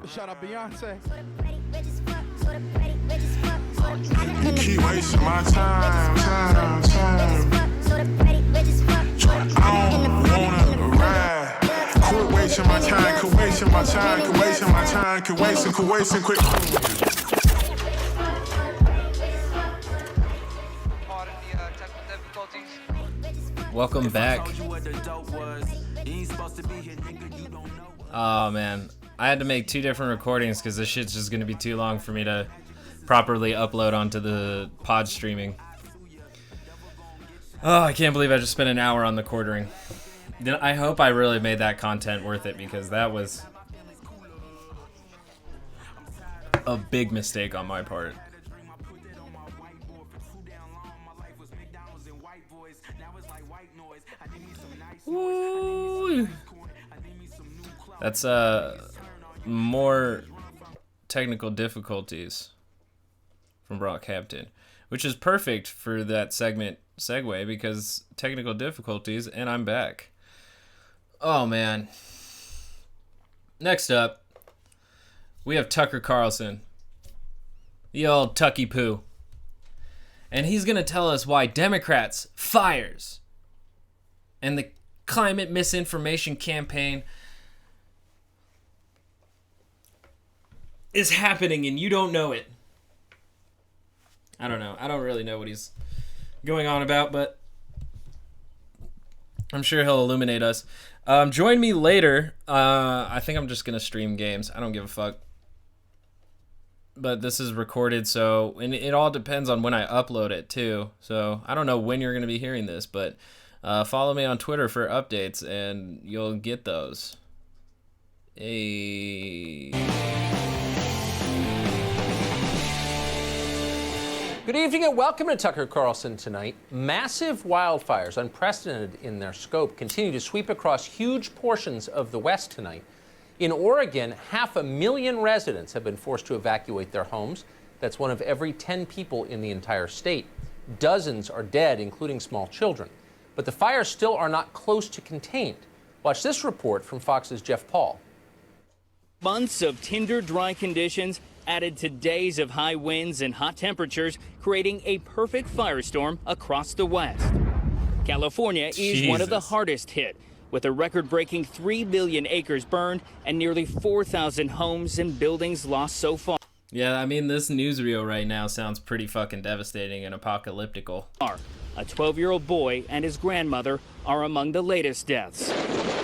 Shout out Beyonce. You keep wasting my time. I don't wanna ride. Quit wasting my time, quit wasting my time, quit wasting my time, quit wasting, quit. Welcome back. Oh man, I had to make 2 different recordings because this shit's just gonna be too long for me to properly upload onto the pod streaming. Oh, I can't believe I just spent an hour on the quartering. I hope I really made that content worth it because that was a big mistake on my part. Woo. That's more technical difficulties from Brockhampton, which is perfect for that segment segue because technical difficulties and I'm back. Oh man. Next up, we have Tucker Carlson, the old Tucky Poo. And he's going to tell us why Democrats, fires, and the climate misinformation campaign is happening and you don't know it. I don't know. I don't really know what he's going on about, but I'm sure he'll illuminate us. Join me later. I think I'm just going to stream games. I don't give a fuck. But this is recorded, so and it all depends on when I upload it, too. So I don't know when you're going to be hearing this, but follow me on Twitter for updates, and you'll get those. Hey. Good evening and welcome to Tucker Carlson Tonight. Massive wildfires, unprecedented in their scope, continue to sweep across huge portions of the West tonight. In Oregon, 500,000 residents have been forced to evacuate their homes. That's 1 of every 10 people in the entire state. Dozens are dead, including small children. But the fires still are not close to contained. Watch this report from Fox's Jeff Paul. Months of tinder dry conditions added to days of high winds and hot temperatures, creating a perfect firestorm across the West. California is one of the hardest hit, with a record-breaking 3 million acres burned and nearly 4,000 homes and buildings lost so far. Yeah, I mean, this newsreel right now sounds pretty fucking devastating and apocalyptical. A 12-year-old boy and his grandmother are among the latest deaths.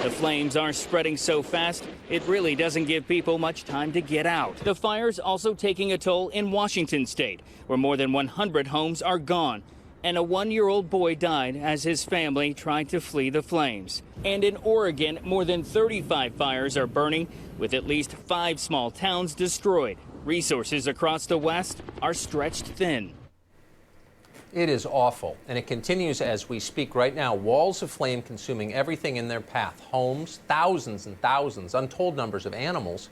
The flames are spreading so fast, it really doesn't give people much time to get out. The fire's also taking a toll in Washington state, where more than 100 homes are gone, and a 1-year-old boy died as his family tried to flee the flames. And in Oregon, more than 35 fires are burning, with at least 5 small towns destroyed. Resources across the West are stretched thin. It is awful, and it continues as we speak right now. Walls of flame consuming everything in their path. Homes, thousands and thousands, untold numbers of animals,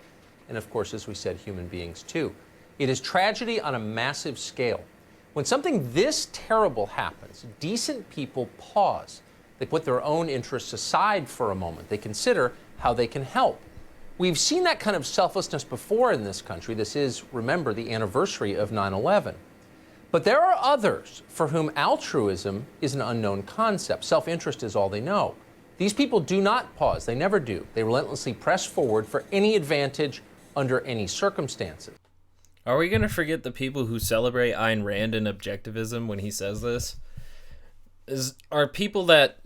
and of course, as we said, human beings too. It is tragedy on a massive scale. When something this terrible happens, decent people pause. They put their own interests aside for a moment. They consider how they can help. We've seen that kind of selflessness before in this country. This is, remember, the anniversary of 9/11. But there are others for whom altruism is an unknown concept. Self-interest is all they know. These people do not pause. They never do. They relentlessly press forward for any advantage under any circumstances. Are we going to forget the people who celebrate Ayn Rand and objectivism when he says this? Are people that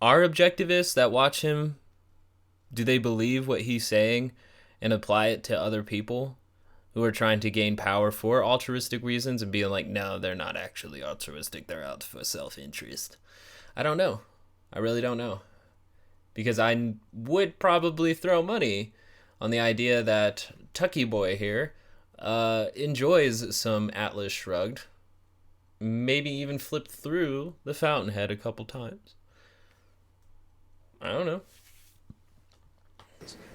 are objectivists that watch him, do they believe what he's saying and apply it to other people who are trying to gain power for altruistic reasons and being like, no, they're not actually altruistic, they're out for self-interest? I don't know. I really don't know. Because I would probably throw money on the idea that Tucky Boy here enjoys some Atlas Shrugged, maybe even flipped through the Fountainhead a couple times. I don't know.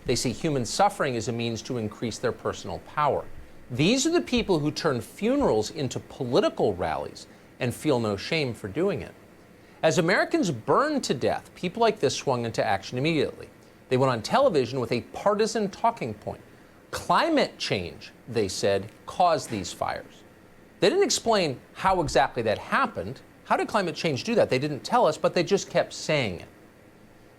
They see human suffering as a means to increase their personal power. These are the people who turn funerals into political rallies and feel no shame for doing it. As Americans burned to death, people like this swung into action immediately. They went on television with a partisan talking point. Climate change, they said, caused these fires. They didn't explain how exactly that happened. How did climate change do that? They didn't tell us, but they just kept saying it.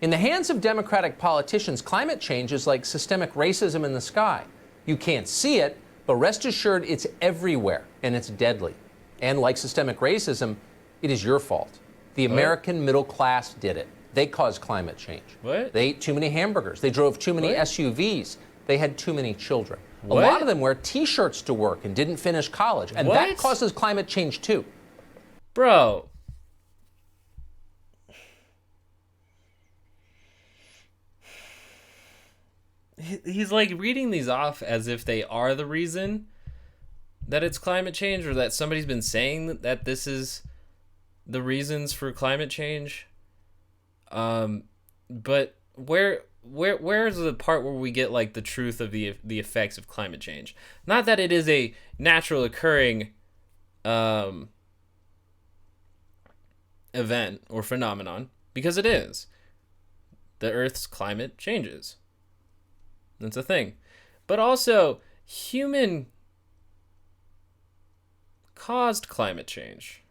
In the hands of Democratic politicians, climate change is like systemic racism in the sky. You can't see it, but rest assured it's everywhere, and it's deadly. And like systemic racism, it is your fault. The American middle class did it. They caused climate change. What? They ate too many hamburgers. They drove too many What? SUVs. They had too many children. What? A lot of them wear T-shirts to work and didn't finish college. And that What? causes climate change too. Bro. He's like reading these off as if they are the reason that it's climate change, or that somebody's been saying that this is the reasons for climate change. But where's the part where we get like the truth of the effects of climate change? Not that it is a natural occurring event or phenomenon, because it is. The Earth's climate changes. That's a thing. But also, human caused climate change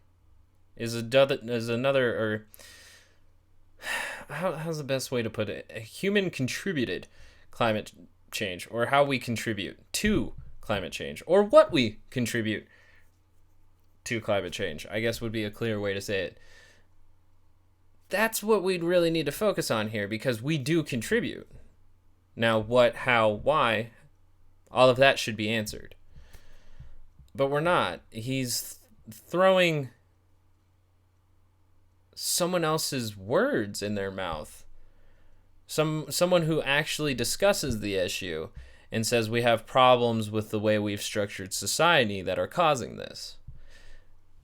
is another, or how's the best way to put it? A human contributed climate change, or how we contribute to climate change, or what we contribute to climate change, I guess would be a clear way to say it. That's what we'd really need to focus on here, because we do contribute. Now, what, how, why, all of that should be answered. But we're not. He's throwing someone else's words in their mouth. Someone who actually discusses the issue and says we have problems with the way we've structured society that are causing this.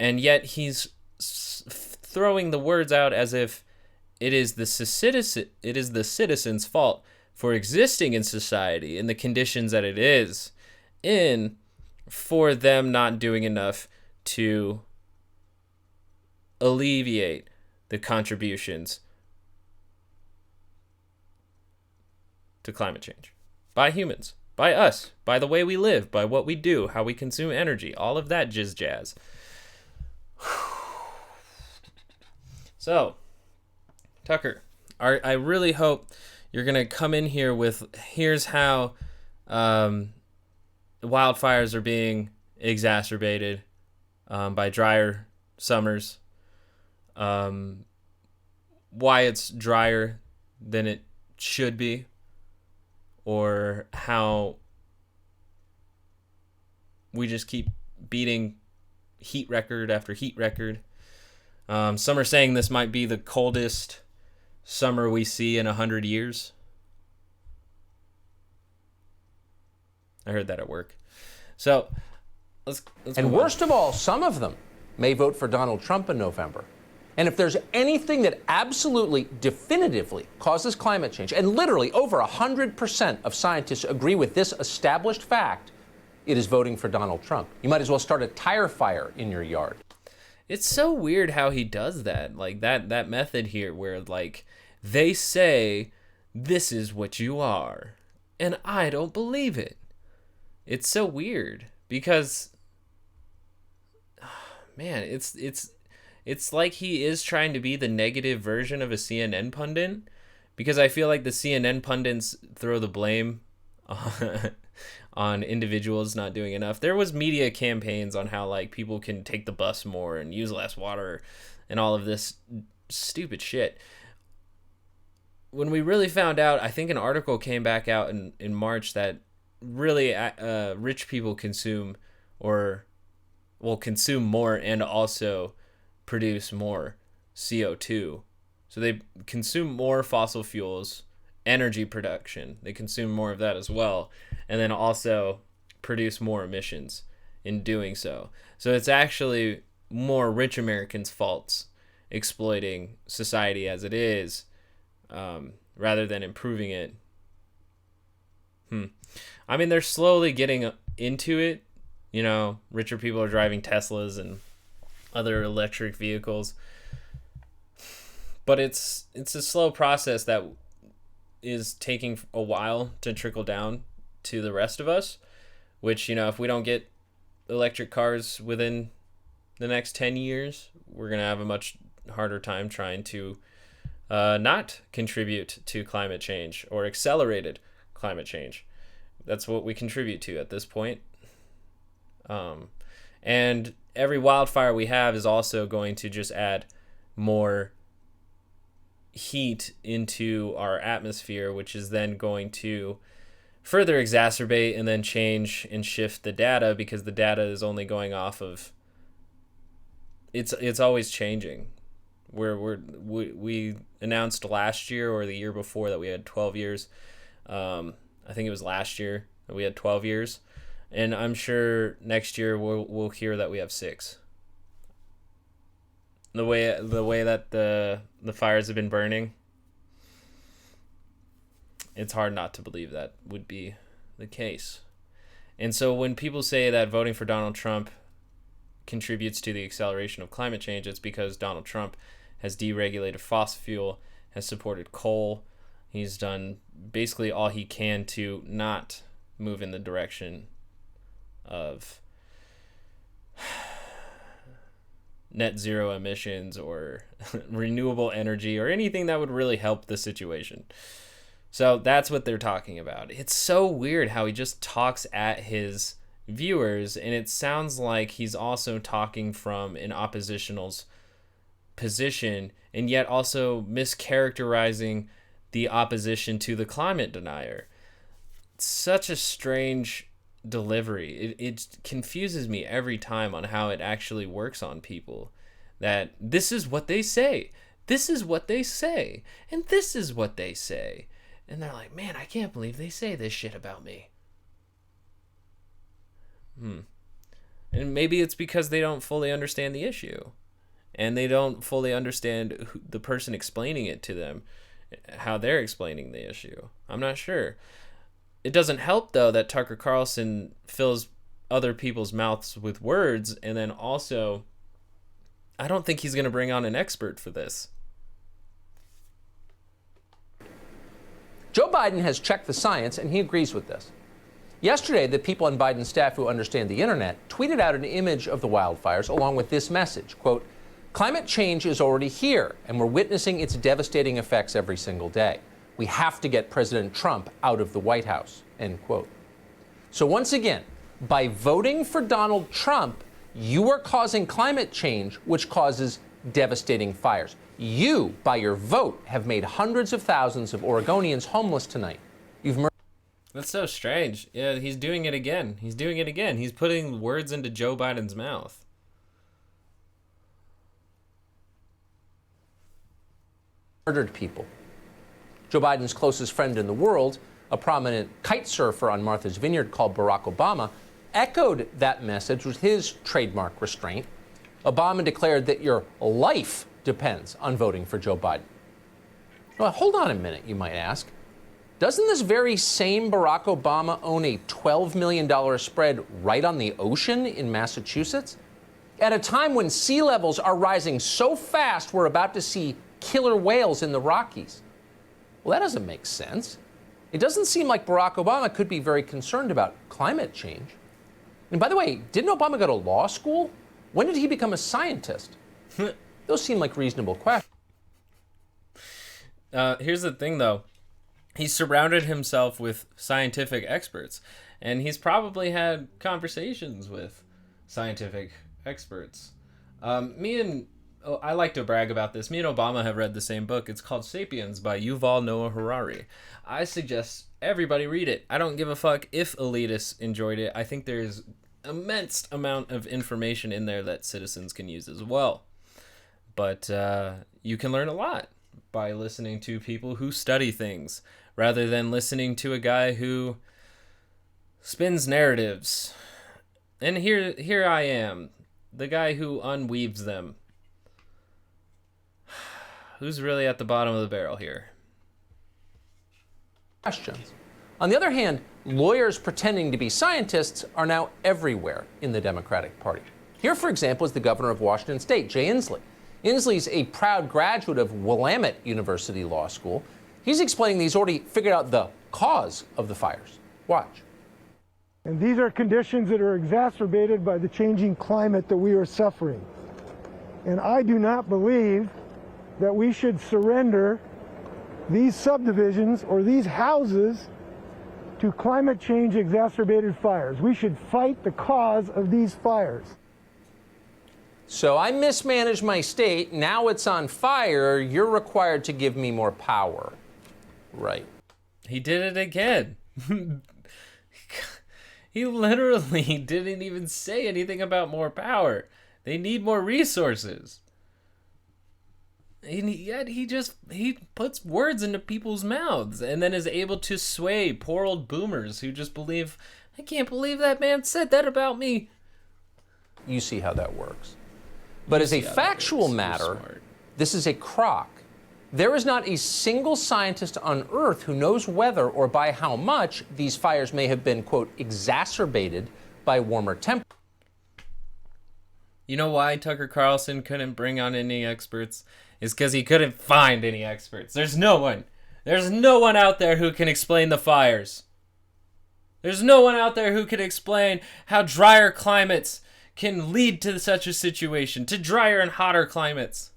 And yet he's throwing the words out as if it is the citizens' fault for existing in society in the conditions that it is in, for them not doing enough to alleviate the contributions to climate change by humans, by us, by the way we live, by what we do, how we consume energy, all of that jazz. So, Tucker, I really hope you're going to come in here with, here's how wildfires are being exacerbated by drier summers, why it's drier than it should be, or how we just keep beating heat record after heat record. Some are saying this might be the coldest summer we see in 100 years. I heard that at work. So let's And move worst of all, some of them may vote for Donald Trump in November. And if there's anything that absolutely, definitively causes climate change, and literally over 100% of scientists agree with this established fact, it is voting for Donald Trump. You might as well start a tire fire in your yard. It's so weird how he does that. Like that method here where like they say this is what you are and I don't believe it. It's so weird because man, it's like he is trying to be the negative version of a CNN pundit, because I feel like the CNN pundits throw the blame on individuals not doing enough. There was media campaigns on how like people can take the bus more and use less water and all of this stupid shit. When we really found out, I think an article came back out in March that really rich people consume more and also produce more CO2. So they consume more fossil fuels, energy production. They consume more of that as well, and then also produce more emissions in doing so. So it's actually more rich Americans' faults exploiting society as it is, rather than improving it. I mean, they're slowly getting into it. You know, richer people are driving Teslas and other electric vehicles. But it's a slow process that is taking a while to trickle down to the rest of us, which, you know, if we don't get electric cars within the next 10 years, we're going to have a much harder time trying to not contribute to climate change or accelerated climate change. That's what we contribute to at this point. And every wildfire we have is also going to just add more heat into our atmosphere, which is then going to further exacerbate and then change and shift the data, because the data is only going off of it's always changing. We announced last year or the year before that we had 12 years. I think it was last year that we had 12 years, and I'm sure next year we'll hear that we have 6. The way that the fires have been burning, it's hard not to believe that would be the case. And so when people say that voting for Donald Trump contributes to the acceleration of climate change, it's because Donald Trump has deregulated fossil fuel, has supported coal. He's done basically all he can to not move in the direction of net zero emissions or renewable energy or anything that would really help the situation. So that's what they're talking about. It's so weird how he just talks at his viewers, and it sounds like he's also talking from an oppositional's position, and yet also mischaracterizing the opposition to the climate denier. It's such a strange delivery. It confuses me every time on how it actually works on people. That this is what they say, this is what they say, and this is what they say. And they're like, man, I can't believe they say this shit about me. And maybe it's because they don't fully understand the issue. And they don't fully understand the person explaining it to them, how they're explaining the issue. I'm not sure. It doesn't help, though, that Tucker Carlson fills other people's mouths with words, and then also, I don't think he's going to bring on an expert for this. Joe Biden has checked the science, and he agrees with this. Yesterday, the people on Biden's staff who understand the internet tweeted out an image of the wildfires along with this message, quote, "Climate change is already here, and we're witnessing its devastating effects every single day. We have to get President Trump out of the White House," end quote. So once again, by voting for Donald Trump, you are causing climate change, which causes devastating fires. You, by your vote, have made hundreds of thousands of Oregonians homeless tonight. That's so strange. Yeah, he's doing it again. He's doing it again. He's putting words into Joe Biden's mouth. Murdered people. Joe Biden's closest friend in the world, a prominent kite surfer on Martha's Vineyard called Barack Obama, echoed that message with his trademark restraint. Obama declared that your life depends on voting for Joe Biden. Well, hold on a minute, you might ask. Doesn't this very same Barack Obama own a $12 million spread right on the ocean in Massachusetts? At a time when sea levels are rising so fast we're about to see killer whales in the Rockies. Well, that doesn't make sense. It doesn't seem like Barack Obama could be very concerned about climate change. And by the way, didn't Obama go to law school? When did he become a scientist? Those seem like reasonable questions. Here's the thing, though. He's surrounded himself with scientific experts, and he's probably had conversations with scientific experts. I like to brag about this. Me and Obama have read the same book. It's called Sapiens by Yuval Noah Harari. I suggest everybody read it. I don't give a fuck if elitists enjoyed it. I think there's immense amount of information in there that citizens can use as well. But you can learn a lot by listening to people who study things rather than listening to a guy who spins narratives. And here I am, the guy who unweaves them. Who's really at the bottom of the barrel here? Questions. On the other hand, lawyers pretending to be scientists are now everywhere in the Democratic Party. Here, for example, is the governor of Washington State, Jay Inslee. Inslee's a proud graduate of Willamette University Law School. He's explaining that he's already figured out the cause of the fires. Watch. And these are conditions that are exacerbated by the changing climate that we are suffering. And I do not believe that we should surrender these subdivisions or these houses to climate change exacerbated fires. We should fight the cause of these fires. So I mismanaged my state. Now it's on fire. You're required to give me more power. Right. He did it again. He literally didn't even say anything about more power. They need more resources. And yet he puts words into people's mouths and then is able to sway poor old boomers who just believe, I can't believe that man said that about me. You see how that works. But as a factual matter, this is a crock. There is not a single scientist on Earth who knows whether or by how much these fires may have been, quote, exacerbated by warmer temperatures. You know why Tucker Carlson couldn't bring on any experts? Is because he couldn't find any experts. There's no one. There's no one out there who can explain the fires. There's no one out there who can explain how drier climates can lead to such a situation, to drier and hotter climates,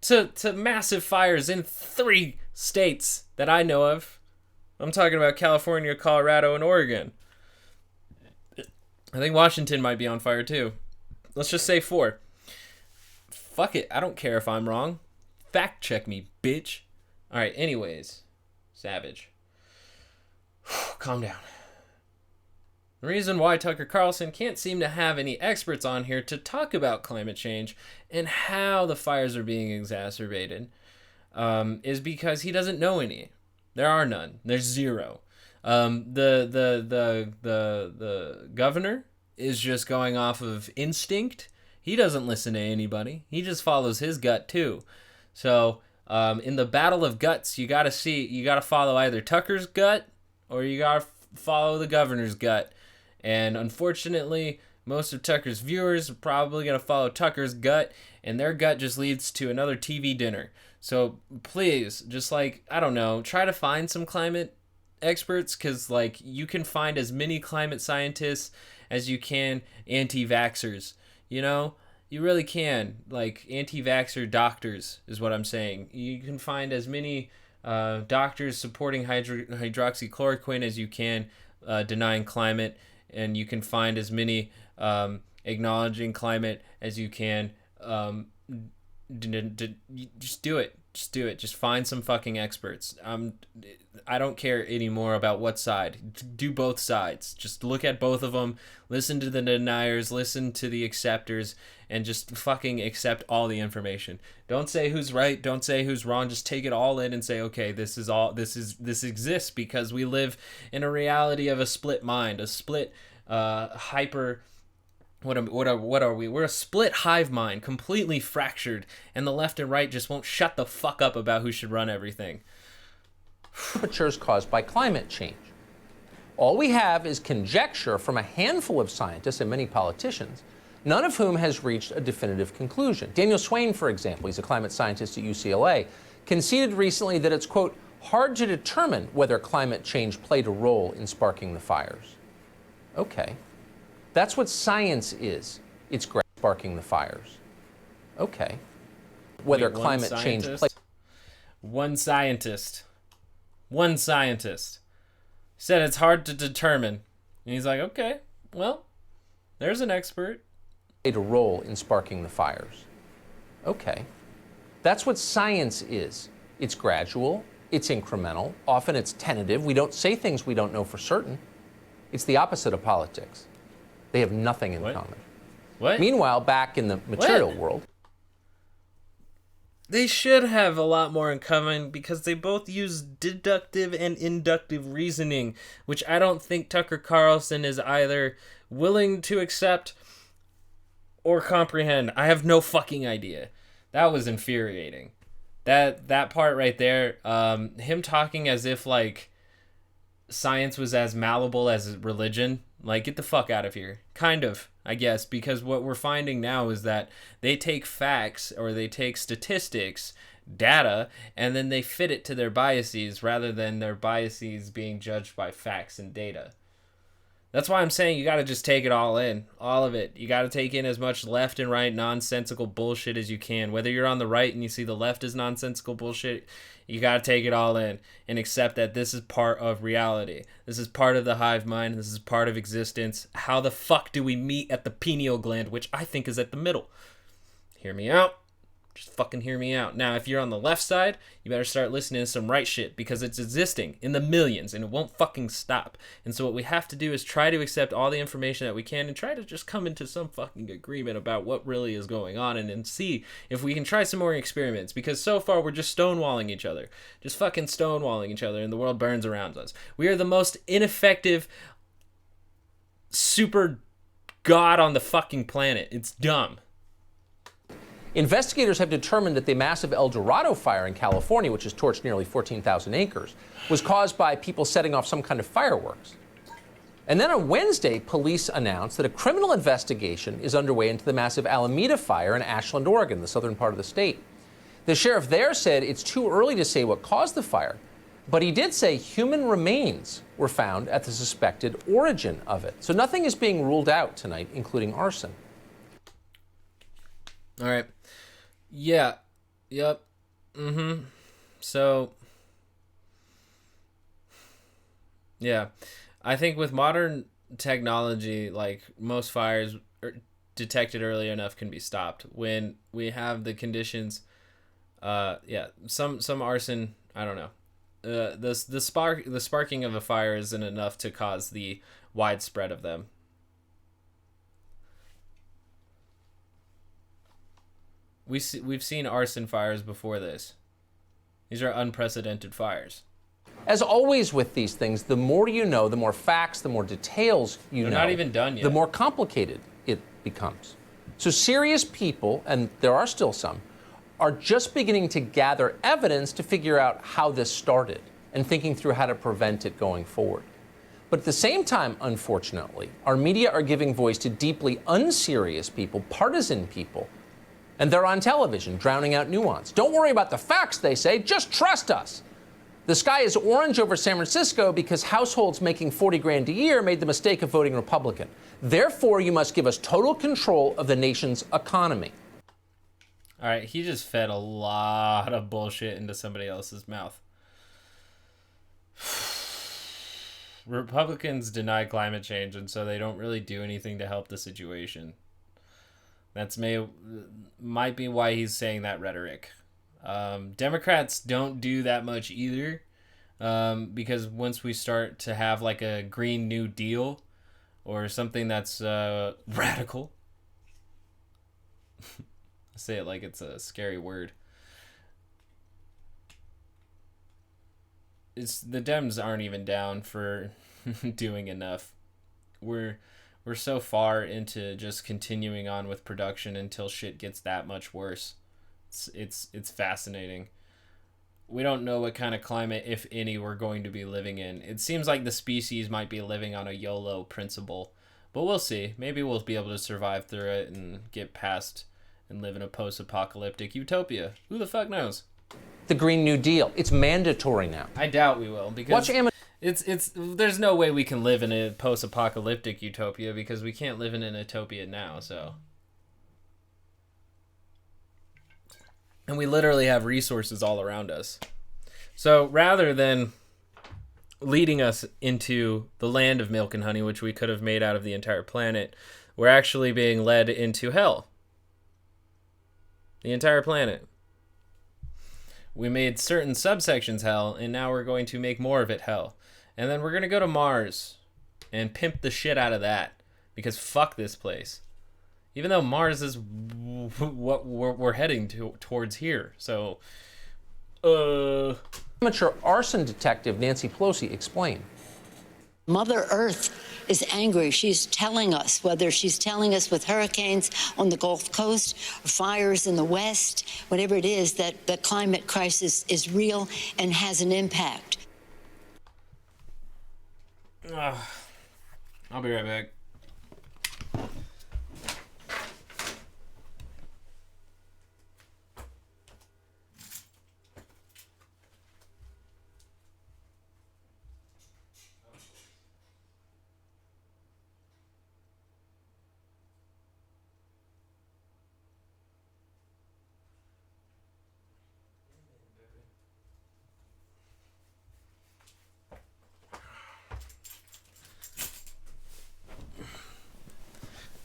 to massive fires in 3 states that I know of. I'm talking about California, Colorado, and Oregon. I think Washington might be on fire too. Let's just say 4. Fuck it, I don't care if I'm wrong. Fact check me, bitch. Alright, anyways. Savage. Calm down. The reason why Tucker Carlson can't seem to have any experts on here to talk about climate change and how the fires are being exacerbated is because he doesn't know any. There are none. There's 0. The governor is just going off of instinct. He doesn't listen to anybody. He just follows his gut too. So in the battle of guts, you gotta follow either Tucker's gut or you gotta follow the governor's gut. And unfortunately, most of Tucker's viewers are probably gonna follow Tucker's gut, and their gut just leads to another TV dinner. So please, just I don't know, try to find some climate experts, because you can find as many climate scientists as you can anti-vaxxers. You know, you really can. Anti-vaxxer doctors is what I'm saying. You can find as many doctors supporting hydroxychloroquine as you can denying climate, and you can find as many acknowledging climate as you can. Just do it. Just do it. Just find some fucking experts. I don't care anymore about what side. Do both sides. Just look at both of them. Listen to the deniers. Listen to the acceptors, and just fucking accept all the information. Don't say who's right. Don't say who's wrong. Just take it all in and say, okay, this exists because we live in a reality of a split mind, a split hyper. What are we? We're a split hive mind, completely fractured, and the left and right just won't shut the fuck up about who should run everything. Temperatures caused by climate change. All we have is conjecture from a handful of scientists and many politicians, none of whom has reached a definitive conclusion. Daniel Swain, for example, he's a climate scientist at UCLA, conceded recently that it's, quote, hard to determine whether climate change played a role in sparking the fires. Okay. That's what science is. It's sparking the fires. Okay. Whether climate change plays. One scientist said it's hard to determine. And he's like, okay, well, there's an expert. Played a role in sparking the fires. Okay. That's what science is. It's gradual. It's incremental. Often it's tentative. We don't say things we don't know for certain. It's the opposite of politics. They have nothing in common. What? Meanwhile, back in the material world, they should have a lot more in common because they both use deductive and inductive reasoning, which I don't think Tucker Carlson is either willing to accept or comprehend. I have no fucking idea. That was infuriating. That part right there, him talking as if science was as malleable as religion. Get the fuck out of here. Kind of, I guess, because what we're finding now is that they take facts or they take statistics data, and then they fit it to their biases rather than their biases being judged by facts and data. That's why I'm saying you got to just take it all in, all of it. You got to take in as much left and right nonsensical bullshit as you can. Whether you're on the right and you see the left as nonsensical bullshit, you got to take it all in and accept that this is part of reality. This is part of the hive mind. This is part of existence. How the fuck do we meet at the pineal gland, which I think is at the middle? Hear me out. Just fucking hear me out. Now, if you're on the left side, you better start listening to some right shit, because it's existing in the millions and it won't fucking stop. And so what we have to do is try to accept all the information that we can and try to just come into some fucking agreement about what really is going on, and then see if we can try some more experiments, because so far we're just stonewalling each other. Just fucking stonewalling each other, and the world burns around us. We are the most ineffective super god on the fucking planet. It's dumb. Investigators have determined that the massive El Dorado fire in California, which has torched nearly 14,000 acres, was caused by people setting off some kind of fireworks. And then on Wednesday, police announced that a criminal investigation is underway into the massive Alameda fire in Ashland, Oregon, the southern part of the state. The sheriff there said it's too early to say what caused the fire, but he did say human remains were found at the suspected origin of it. So nothing is being ruled out tonight, including arson. All right. Yeah. Yep. So, yeah. I think with modern technology, like, most fires detected early enough can be stopped. When we have the conditions, some arson, I don't know. The sparking of a fire isn't enough to cause the widespread of them. We've seen arson fires before this. These are unprecedented fires. As always with these things, the more you know, the more facts, the more details you know. They're not even done yet. The more complicated it becomes. So serious people, and there are still some, are just beginning to gather evidence to figure out how this started and thinking through how to prevent it going forward. But at the same time, unfortunately, our media are giving voice to deeply unserious people, partisan people, and they're on television, drowning out nuance. Don't worry about the facts, they say, just trust us. The sky is orange over San Francisco because households making 40 grand a year made the mistake of voting Republican. Therefore, you must give us total control of the nation's economy. All right, he just fed a lot of bullshit into somebody else's mouth. Republicans deny climate change, and so they don't really do anything to help the situation. Might be why he's saying that rhetoric. Democrats don't do that much either, because once we start to have like a Green New Deal or something that's radical, I say it like it's a scary word. The Dems aren't even down for doing enough. We're so far into just continuing on with production until shit gets that much worse. It's fascinating. We don't know what kind of climate, if any, we're going to be living in. It seems like the species might be living on a YOLO principle, but we'll see. Maybe we'll be able to survive through it and get past and live in a post-apocalyptic utopia. Who the fuck knows? The Green New Deal. It's mandatory now. I doubt we will, because there's no way we can live in a post-apocalyptic utopia, because we can't live in an utopia now, so. And we literally have resources all around us. So rather than leading us into the land of milk and honey, which we could have made out of the entire planet, we're actually being led into hell. The entire planet. We made certain subsections hell, and now we're going to make more of it hell. And then we're going to go to Mars and pimp the shit out of that, because fuck this place. Even though Mars is what we're heading towards here. So, Amateur arson detective Nancy Pelosi explained. Mother Earth is angry. She's telling us, whether she's telling us with hurricanes on the Gulf Coast, or fires in the West, whatever it is, that the climate crisis is real and has an impact. I'll be right back.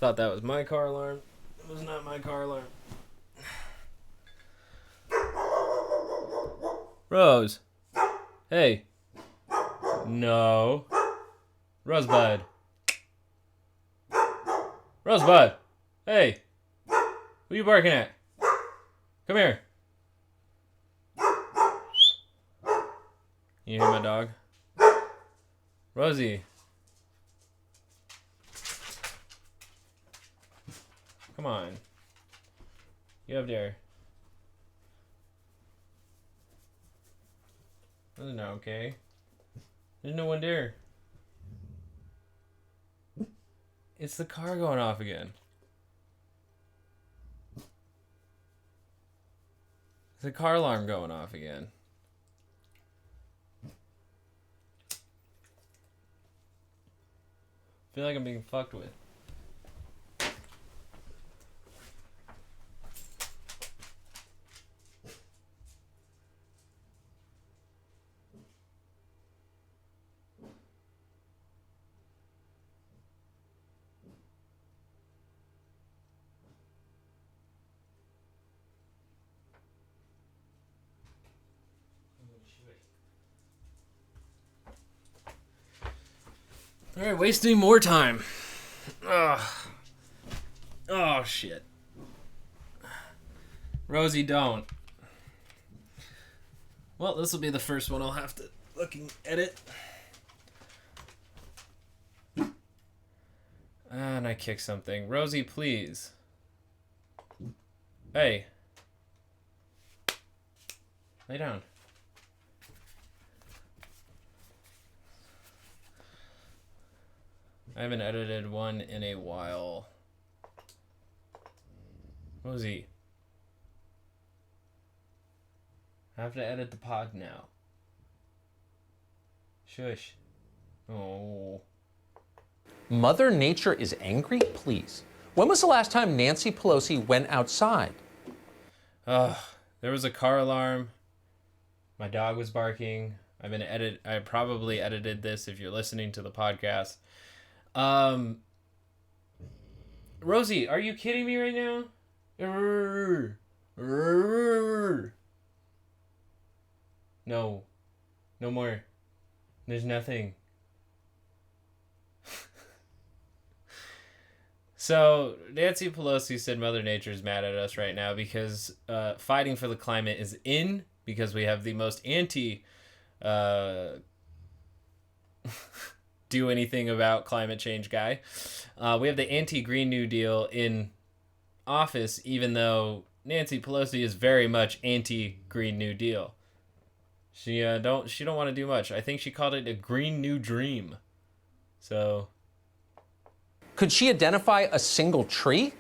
Thought that was my car alarm. It was not my car alarm. Rose. Hey. No. Rosebud. Rosebud. Hey. Who you barking at? Come here. You hear my dog? Rosie. Come on. Get up there. That's not okay. There's no one there. It's the car going off again. It's the car alarm going off again. I feel like I'm being fucked with. Alright, wasting more time. Ugh. Oh, shit. Rosie, don't. Well, this will be the first one I'll have to fucking edit. And I kicked something. Rosie, please. Hey. Lay down. I haven't edited one in a while. Rosie. I have to edit the pod now. Shush. Oh. Mother Nature is angry? Please. When was the last time Nancy Pelosi went outside? There was a car alarm. My dog was barking. I probably edited this if you're listening to the podcast. Rosie, are you kidding me right now? No. No more. There's nothing. So, Nancy Pelosi said Mother Nature's mad at us right now because fighting for the climate is in, because we have the most anti do anything about climate change guy. We have the anti-Green New Deal in office, even though Nancy Pelosi is very much anti-Green New Deal. She don't want to do much. I think she called it a Green New Dream. So, Could she identify a single tree?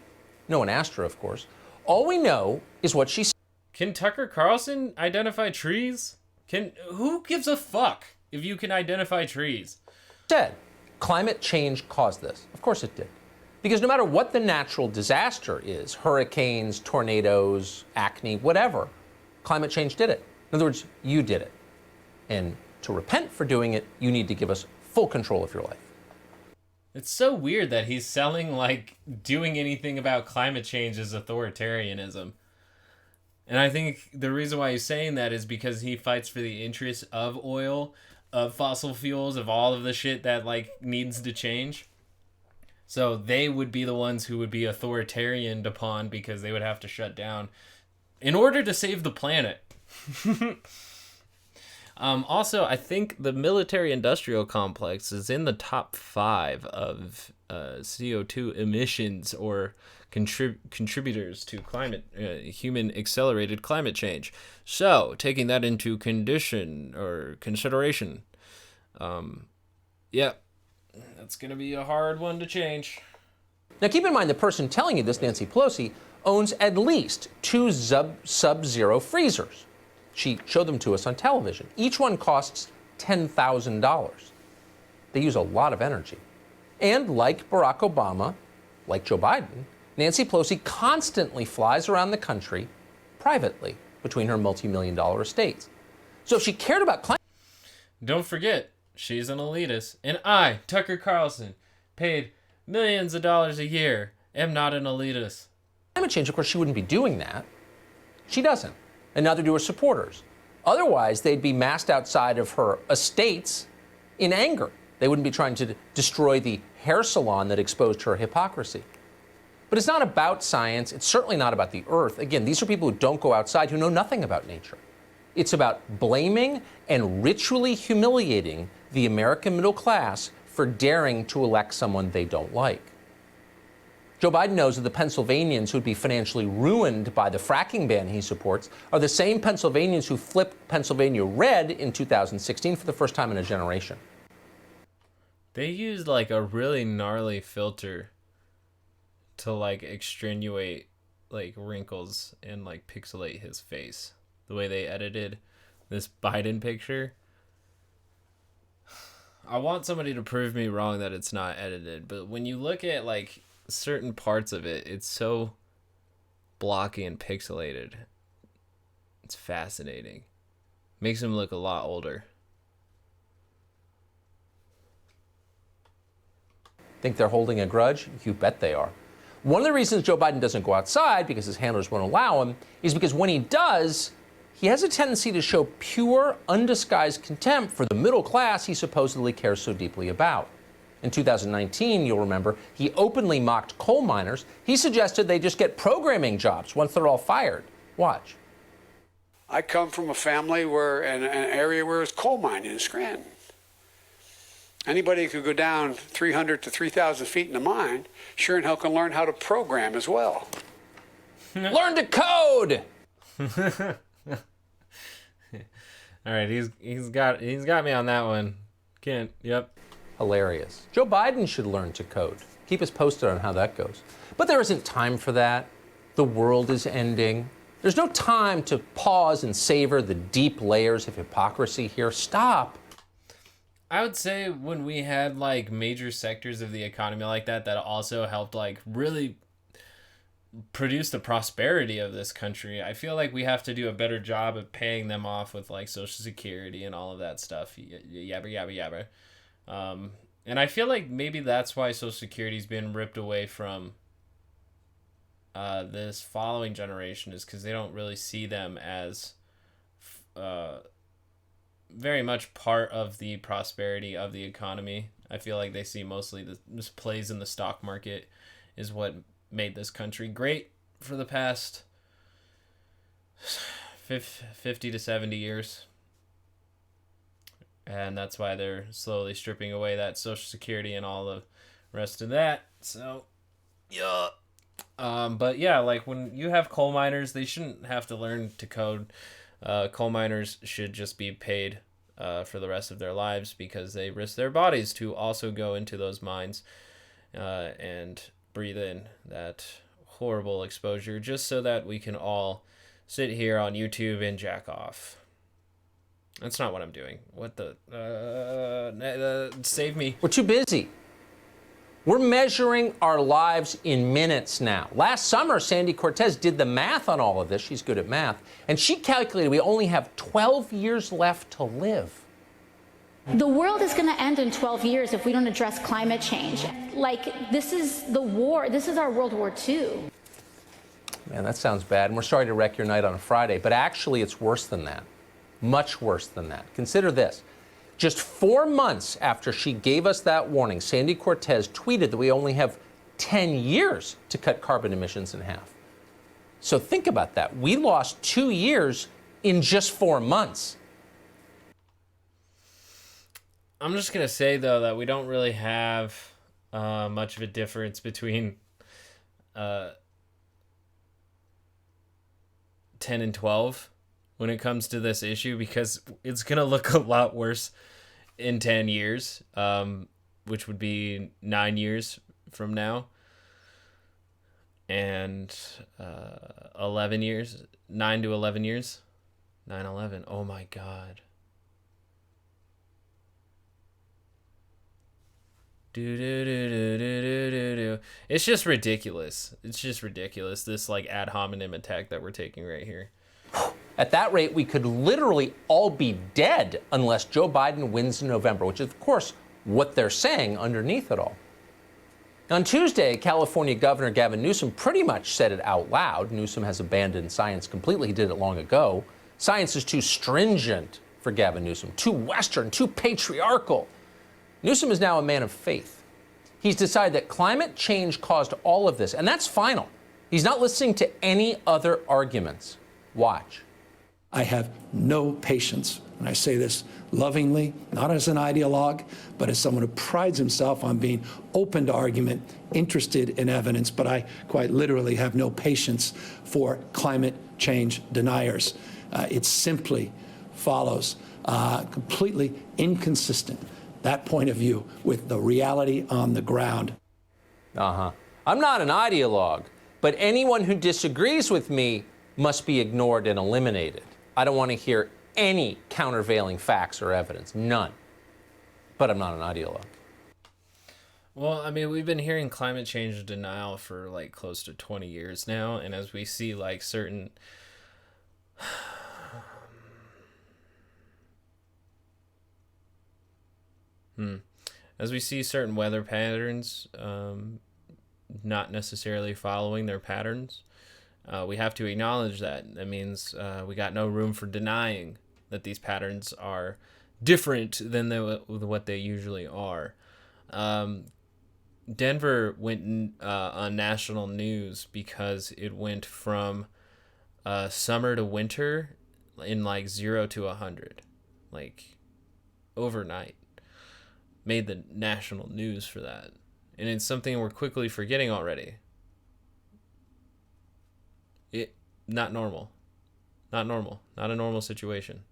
No one asked her, of course. All we know is what she can Tucker Carlson identify trees? Who gives a fuck if you can identify trees? said. Climate change caused this. Of course it did. Because no matter what the natural disaster is, hurricanes, tornadoes, acne, whatever, climate change did it. In other words, you did it. And to repent for doing it, you need to give us full control of your life. It's so weird that he's selling like doing anything about climate change is authoritarianism. And I think the reason why he's saying that is because he fights for the interests of oil, of fossil fuels, of all of the shit that like needs to change. So they would be the ones who would be authoritarian upon because they would have to shut down in order to save the planet. Also, I think the military-industrial complex is in the top 5 of CO2 emissions or contributors to climate, human-accelerated climate change. So, taking that into consideration, yeah, that's going to be a hard one to change. Now keep in mind the person telling you this, Nancy Pelosi, owns at least 2 Sub-Zero freezers. She showed them to us on television. Each one costs $10,000. They use a lot of energy. And like Barack Obama, like Joe Biden, Nancy Pelosi constantly flies around the country privately between her multi-million-dollar estates. So if she cared about climate... Don't forget, she's an elitist. And I, Tucker Carlson, paid millions of dollars a year. Am not an elitist. Climate change, of course, she wouldn't be doing that. She doesn't, and neither do her supporters. Otherwise, they'd be massed outside of her estates in anger. They wouldn't be trying to destroy the hair salon that exposed her hypocrisy. But it's not about science. It's certainly not about the earth. Again, these are people who don't go outside, who know nothing about nature. It's about blaming and ritually humiliating the American middle class for daring to elect someone they don't like. Joe Biden knows that the Pennsylvanians who'd be financially ruined by the fracking ban he supports are the same Pennsylvanians who flipped Pennsylvania red in 2016 for the first time in a generation. They used like a really gnarly filter to like extenuate like wrinkles and like pixelate his face. The way they edited this Biden picture. I want somebody to prove me wrong that it's not edited, but when you look at like certain parts of it, it's so blocky and pixelated. It's fascinating. Makes him look a lot older. Think they're holding a grudge? You bet they are. One of the reasons Joe Biden doesn't go outside, because his handlers won't allow him, is because when he does, he has a tendency to show pure, undisguised contempt for the middle class he supposedly cares so deeply about. In 2019, you'll remember, he openly mocked coal miners. He suggested they just get programming jobs once they're all fired. Watch. I come from a family where, in an area where it's coal mining in Scranton. Anybody who could go down 300 to 3,000 feet in the mine, sure and hell can learn how to program as well. Learn to code! All right, he's got me on that one. Yep. Hilarious. Joe Biden should learn to code. Keep us posted on how that goes. But there isn't time for that. The world is ending. There's no time to pause and savor the deep layers of hypocrisy here. Stop. I would say when we had like major sectors of the economy like that also helped like really produce the prosperity of this country, I feel like we have to do a better job of paying them off with like Social Security and all of that stuff. Yabba. And I feel like maybe that's why Social Security's been ripped away from this following generation, is because they don't really see them as very much part of the prosperity of the economy. I feel like they see mostly this plays in the stock market is what made this country great for the past 50 to 70 years. And that's why they're slowly stripping away that Social Security and all the rest of that. So, yeah. But yeah, like when you have coal miners, they shouldn't have to learn to code. Coal miners should just be paid for the rest of their lives because they risk their bodies to also go into those mines and breathe in that horrible exposure just so that we can all sit here on YouTube and jack off. That's not what I'm doing. What the... save me. We're too busy. We're measuring our lives in minutes now. Last summer, Sandy Cortez did the math on all of this. She's good at math. And she calculated we only have 12 years left to live. The world is going to end in 12 years if we don't address climate change. Like, this is the war. This is our World War II. Man, that sounds bad. And we're sorry to wreck your night on a Friday. But actually, it's worse than that. Much worse than that. Consider this. Just 4 months after she gave us that warning, Sandy Cortez tweeted that we only have 10 years to cut carbon emissions in half. So think about that. We lost 2 years in just 4 months. I'm just going to say, though, that we don't really have much of a difference between 10 and 12 when it comes to this issue, because it's going to look a lot worse in 10 years, which would be 9 years from now, and 11 years, 9 to 11 years, 9/11. Oh my God. It's just ridiculous. It's just ridiculous. This like ad hominem attack that we're taking right here. At that rate, we could literally all be dead unless Joe Biden wins in November, which is, of course, what they're saying underneath it all. On Tuesday, California Governor Gavin Newsom pretty much said it out loud. Newsom has abandoned science completely. He did it long ago. Science is too stringent for Gavin Newsom, too Western, too patriarchal. Newsom is now a man of faith. He's decided that climate change caused all of this, and that's final. He's not listening to any other arguments. Watch. I have no patience, and I say this lovingly, not as an ideologue, but as someone who prides himself on being open to argument, interested in evidence, but I quite literally have no patience for climate change deniers. It simply follows completely inconsistent, that point of view, with the reality on the ground. I'm not an ideologue, but anyone who disagrees with me must be ignored and eliminated. I don't want to hear any countervailing facts or evidence, none. But I'm not an ideologue. Well, I mean, we've been hearing climate change denial for like close to 20 years now, and as we see like certain as we see certain weather patterns not necessarily following their patterns, we have to acknowledge that. That means we got no room for denying that these patterns are different than what they usually are. Denver went on national news because it went from summer to winter in like 0 to 100, like overnight. Made the national news for that. And it's something we're quickly forgetting already. Not normal. Not normal. Not a normal situation.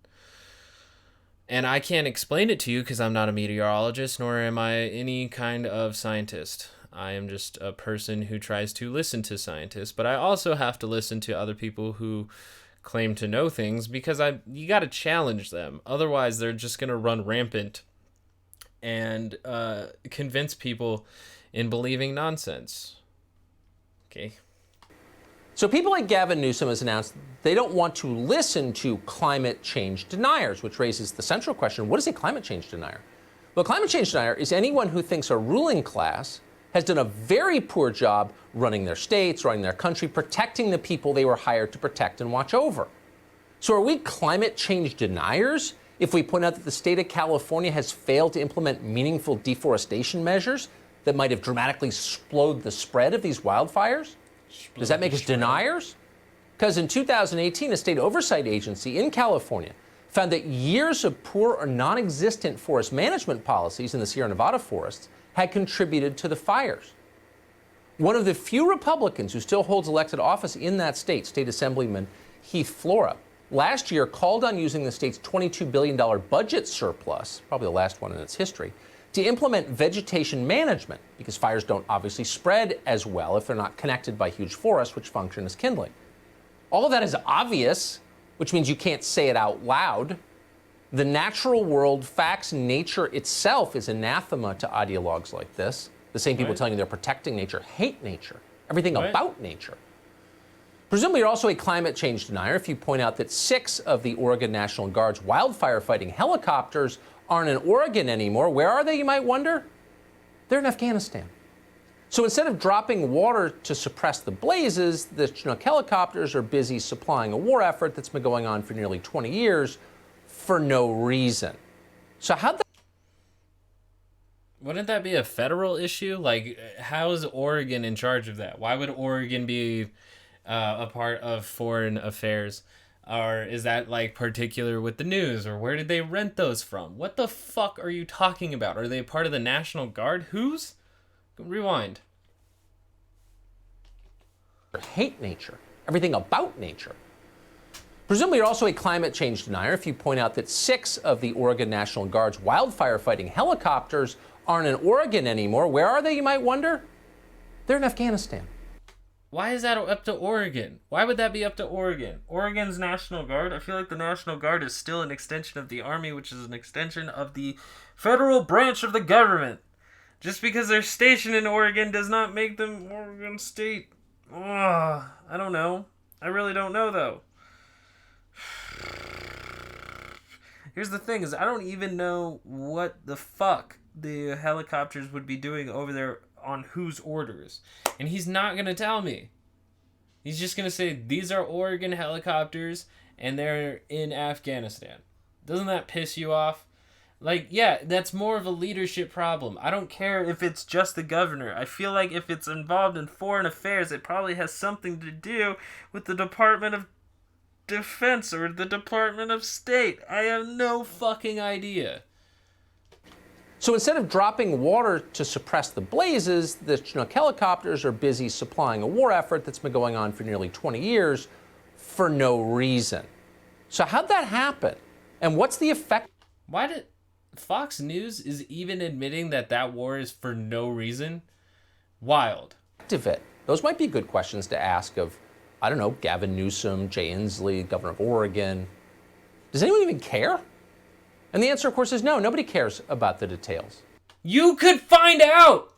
And I can't explain it to you because I'm not a meteorologist, nor am I any kind of scientist. I am just a person who tries to listen to scientists, but I also have to listen to other people who claim to know things because you got to challenge them. Otherwise, they're just going to run rampant and convince people in believing nonsense. Okay. So people like Gavin Newsom has announced they don't want to listen to climate change deniers, which raises the central question, what is a climate change denier? Well, a climate change denier is anyone who thinks a ruling class has done a very poor job running their states, running their country, protecting the people they were hired to protect and watch over. So are we climate change deniers if we point out that the state of California has failed to implement meaningful deforestation measures that might have dramatically slowed the spread of these wildfires? Does that make us deniers? Because in 2018, a state oversight agency in California found that years of poor or non-existent forest management policies in the Sierra Nevada forests had contributed to the fires. One of the few Republicans who still holds elected office in that state, State Assemblyman Heath Flora, last year called on using the state's $22 billion budget surplus, probably the last one in its history, to implement vegetation management, because fires don't obviously spread as well if they're not connected by huge forests which function as kindling. All of that is obvious, which means you can't say it out loud. The natural world, facts, nature itself is anathema to ideologues like this. The same people telling you they're protecting nature hate nature, everything about nature. Presumably you're also a climate change denier if you point out that 6 of the Oregon National Guard's wildfire fighting helicopters aren't in Oregon anymore. Where are they, you might wonder? They're in Afghanistan. So instead of dropping water to suppress the blazes, the Chinook helicopters are busy supplying a war effort that's been going on for nearly 20 years for no reason. So how'd that... Wouldn't that be a federal issue? Like, how is Oregon in charge of that? Why would Oregon be a part of foreign affairs? Or is that like particular with the news? Or where did they rent those from? What the fuck are you talking about? Are they part of the National Guard? Whose? Rewind. Hate nature, everything about nature. Presumably you're also a climate change denier if you point out that 6 of the Oregon National Guard's wildfire fighting helicopters aren't in Oregon anymore. Where are they, you might wonder? They're in Afghanistan. Why is that up to Oregon? Why would that be up to Oregon? Oregon's National Guard? I feel like the National Guard is still an extension of the Army, which is an extension of the federal branch of the government. Just because they're stationed in Oregon does not make them Oregon State. Ugh, I don't know. I really don't know, though. Here's the thing, is I don't even know what the fuck the helicopters would be doing over there on whose orders. And he's not going to tell me. He's just going to say, these are Oregon helicopters and they're in Afghanistan. Doesn't that piss you off? Like, yeah, that's more of a leadership problem. I don't care if it's just the governor. I feel like if it's involved in foreign affairs, it probably has something to do with the Department of Defense or the Department of State. I have no fucking idea. So instead of dropping water to suppress the blazes, the Chinook helicopters are busy supplying a war effort that's been going on for nearly 20 years for no reason. So how'd that happen? And what's the effect? Why did Fox News is even admitting that war is for no reason? Wild. Of it? Those might be good questions to ask of, I don't know, Gavin Newsom, Jay Inslee, governor of Oregon. Does anyone even care? And the answer, of course, is no. Nobody cares about the details. You could find out!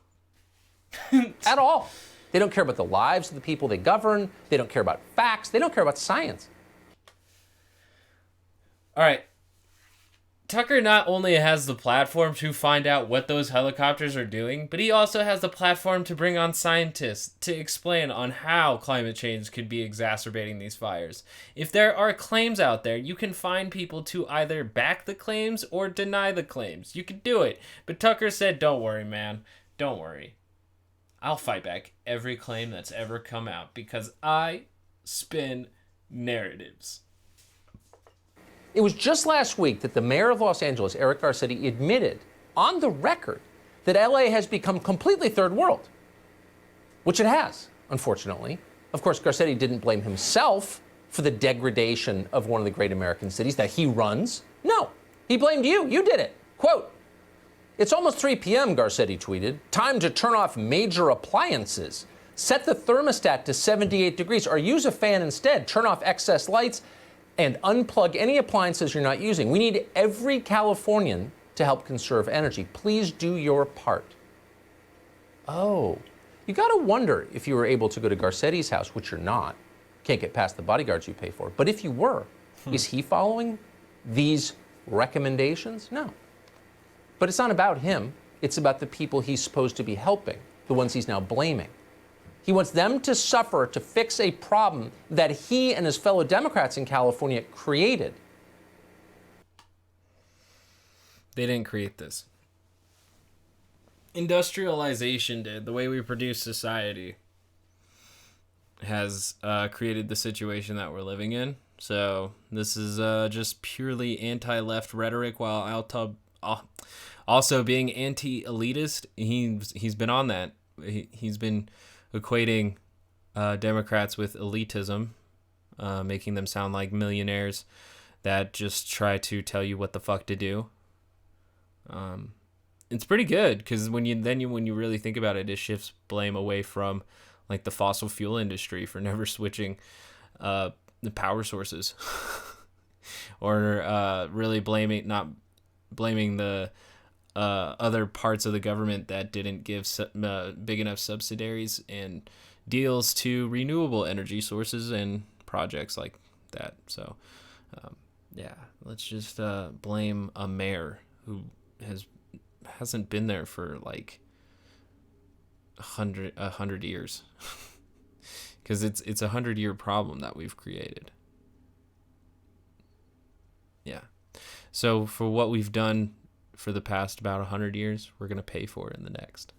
At all. They don't care about the lives of the people they govern. They don't care about facts. They don't care about science. All right. Tucker not only has the platform to find out what those helicopters are doing, but he also has the platform to bring on scientists to explain on how climate change could be exacerbating these fires. If there are claims out there, you can find people to either back the claims or deny the claims. You can do it. But Tucker said, don't worry, man. Don't worry. I'll fight back every claim that's ever come out because I spin narratives. It was just last week that the mayor of Los Angeles, Eric Garcetti, admitted on the record that LA has become completely third world, which it has, unfortunately. Of course, Garcetti didn't blame himself for the degradation of one of the great American cities that he runs. No, he blamed you. You did it. Quote, "It's almost 3 p.m., Garcetti tweeted. Time to turn off major appliances. Set the thermostat to 78 degrees or use a fan instead. Turn off excess lights and unplug any appliances you're not using. We need every Californian to help conserve energy. Please do your part." Oh, you got to wonder if you were able to go to Garcetti's house, which you're not. Can't get past the bodyguards you pay for. But if you were, is he following these recommendations? No. But it's not about him. It's about the people he's supposed to be helping, the ones he's now blaming. He wants them to suffer to fix a problem that he and his fellow Democrats in California created. They didn't create this. Industrialization did. The way we produce society has created the situation that we're living in. So this is just purely anti-left rhetoric, while also being anti-elitist. He's been on that. He's been equating Democrats with elitism, making them sound like millionaires that just try to tell you what the fuck to do. It's pretty good because when you really think about it, it shifts blame away from like the fossil fuel industry for never switching the power sources, or really not blaming the other parts of the government that didn't give big enough subsidiaries and deals to renewable energy sources and projects like that. So, yeah, let's just blame a mayor who hasn't been there for like 100 years, because it's a 100-year problem that we've created. Yeah. So for what we've done for the past about 100 years, we're going to pay for it in the next.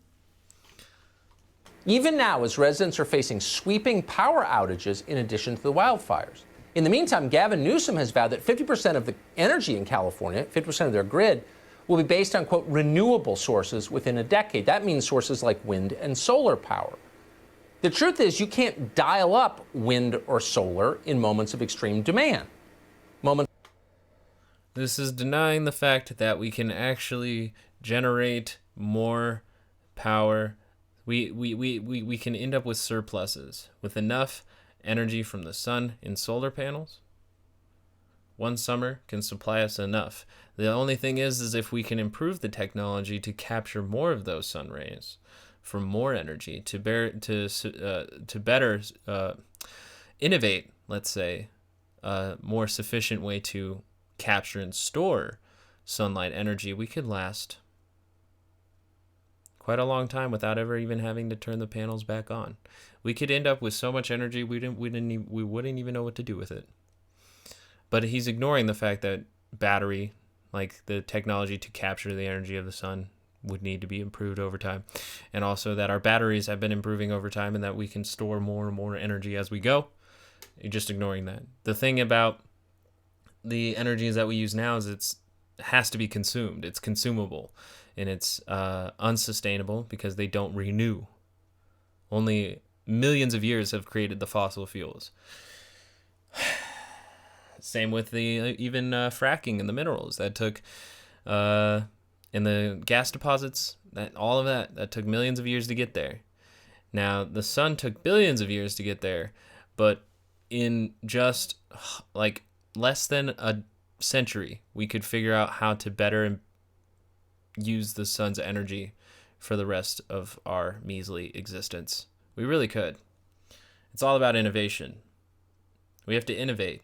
Even now, as residents are facing sweeping power outages in addition to the wildfires. In the meantime, Gavin Newsom has vowed that 50% of the energy in California, 50% of their grid, will be based on, quote, renewable sources within a decade. That means sources like wind and solar power. The truth is, you can't dial up wind or solar in moments of extreme demand. This is denying the fact that we can actually generate more power. We can end up with surpluses with enough energy from the sun in solar panels. One summer can supply us enough. The only thing is if we can improve the technology to capture more of those sun rays for more energy, to better innovate, let's say, a more sufficient way to capture and store sunlight energy, we could last quite a long time without ever even having to turn the panels back on. We could end up with so much energy we wouldn't even know what to do with it. But he's ignoring the fact that battery, like the technology to capture the energy of the sun, would need to be improved over time. And also that our batteries have been improving over time and that we can store more and more energy as we go. You're just ignoring that. The thing about the energies that we use now is it has to be consumed. It's consumable. And it's unsustainable because they don't renew. Only millions of years have created the fossil fuels. Same with the even fracking and the minerals that took in the gas deposits, that all of that took millions of years to get there. Now the sun took billions of years to get there, but in just like less than a century, we could figure out how to better use the sun's energy for the rest of our measly existence. We really could. It's all about innovation. We have to innovate.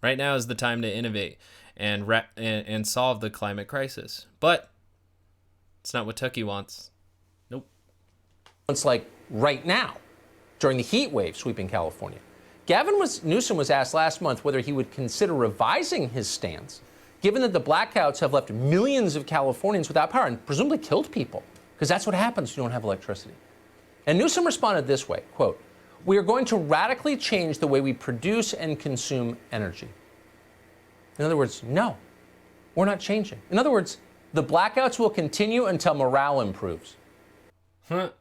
Right now is the time to innovate and solve the climate crisis. But it's not what Tucky wants. Nope. It's like right now, during the heat wave sweeping California. Newsom was asked last month whether he would consider revising his stance, given that the blackouts have left millions of Californians without power and presumably killed people, because that's what happens if you don't have electricity. And Newsom responded this way, quote, "We are going to radically change the way we produce and consume energy." In other words, no, we're not changing. In other words, the blackouts will continue until morale improves. Huh.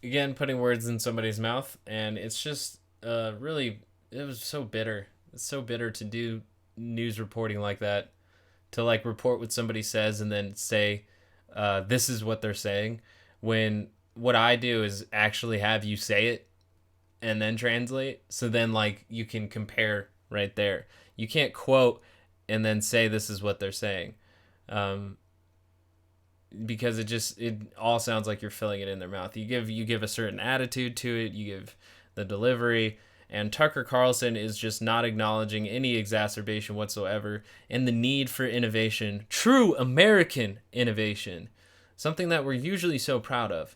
Again, putting words in somebody's mouth, and it's just really, it was so bitter. It's so bitter to do news reporting like that, to like report what somebody says and then say, this is what they're saying, when what I do is actually have you say it and then translate, so then like you can compare right there. You can't quote and then say this is what they're saying, because it all sounds like you're filling it in their mouth. You give a certain attitude to it, you give the delivery, and Tucker Carlson is just not acknowledging any exacerbation whatsoever and the need for innovation, true American innovation, something that we're usually so proud of.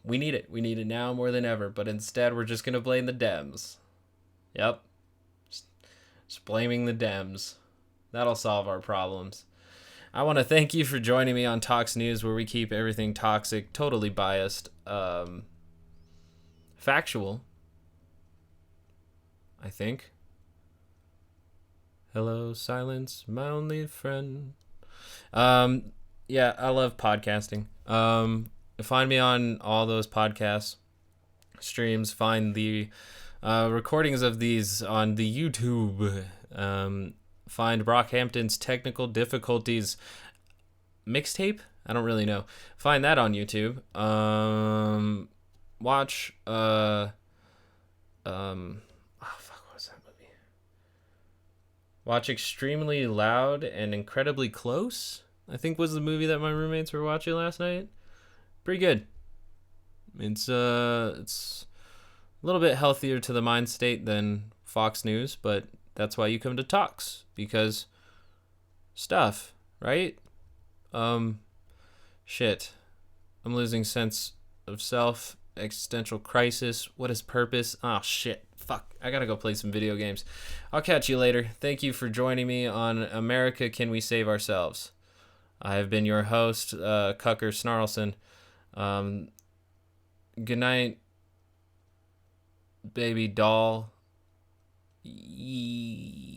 We need it. We need it now more than ever, but instead we're just going to blame the Dems. Yep. Just blaming the Dems. That'll solve our problems. I want to thank you for joining me on TOX News, where we keep everything toxic, totally biased, factual, I think. Hello, silence, my only friend. Yeah, I love podcasting. Find me on all those podcast streams. Find the recordings of these on the YouTube. Find Brockhampton's Technical Difficulties mixtape. I don't really know. Find that on YouTube. Watch what was that movie? Watch Extremely Loud and Incredibly Close, I think was the movie that my roommates were watching last night. Pretty good. It's a little bit healthier to the mind state than Fox News, but that's why you come to TOX, because stuff, right? Shit. I'm losing sense of self, existential crisis. What is purpose? Oh, shit. Fuck. I gotta go play some video games. I'll catch you later. Thank you for joining me on America Can We Save Ourselves? I have been your host, Cucker Snarlson. Good night, baby doll. Yeah.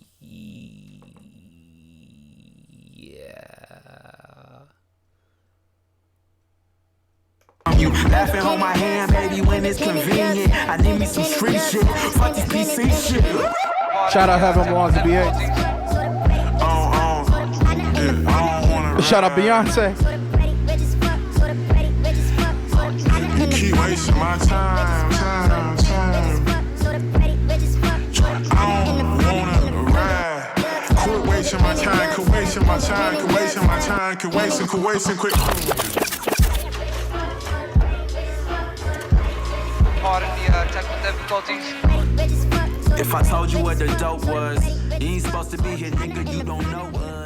You laughing on my hand, baby, when it's convenient. I need me some street shit. Fuck this PC shit. Shout out Heaven Belongs to BA. Shout out Beyonce. You keep wasting my time. I don't wanna ride. Quit wasting my time, quit wasting my time, quit wasting my time, quit wasting, quit. Pardon the technical difficulties. If I told you what the dope was, you ain't supposed to be here, nigga, you don't know us.